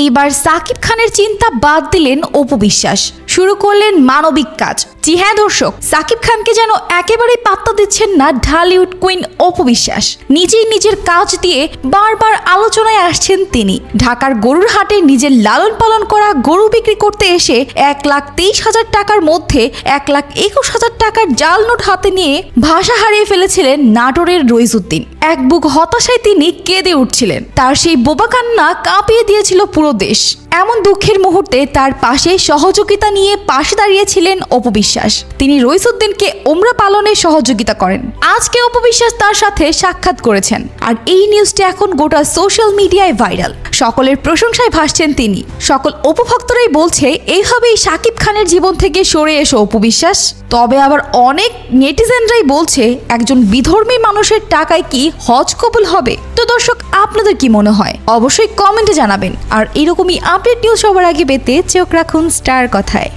এইবার সাকিব খানের চিন্তা বাদ দিলেন অপু বিশ্বাস, শুরু করলেন মানবিক কাজ। জি হ্যাঁ দর্শক, সাকিব খানকে যেন একেবারেই পাত্তা দিচ্ছেন না ঢালিউড কুইন অপু বিশ্বাস। নিজেই নিজের কাজ দিয়ে বারবার আলোচনায় আসছেন তিনি। ঢাকার গরুর হাটে নিজের লালন পালন করা গরু বিক্রি করতে এসে 1,23,000 টাকার মধ্যে 1,21,000 টাকার জাল নোট হাতে নিয়ে ভাষা হারিয়ে ফেলেছিলেন নাটোরের রইজউদ্দিন। এক বুক হতাশায় তিনি কেঁদে উঠছিলেন। তার সেই বোবা কান্না কাঁপিয়ে দিয়েছিল পুরো দেশ। এমন দুঃখের মুহূর্তে তার পাশে সহযোগিতা নিয়ে পাশে দাঁড়িয়েছিলেন অপু বিশ্বাস। তিনি রইজউদ্দিনকে ওমরা পালনে সহযোগিতা করেন। আজকে অপু বিশ্বাস তার সাথে সাক্ষাৎ করেছেন, আর এই নিউজটি এখন গোটা সোশ্যাল মিডিয়ায় ভাইরাল। সকলের প্রশংসায় ভাসছেন তিনি। সকল অপু ভক্তরাই বলছে এইভাবেই সাকিব খানের জীবন থেকে সরে এসো অপু বিশ্বাস। তবে আবার অনেক নেটিজেনরাই বলছে একজন বিধর্মী মানুষের টাকায় কি হজ কবুল হবে? তো দর্শক, আপনাদের কি মনে হয় অবশ্যই কমেন্টে জানাবেন। আর এরকমই আপডেট নিউজ সবার আগে পেতে চোখ রাখুন স্টার কথায়।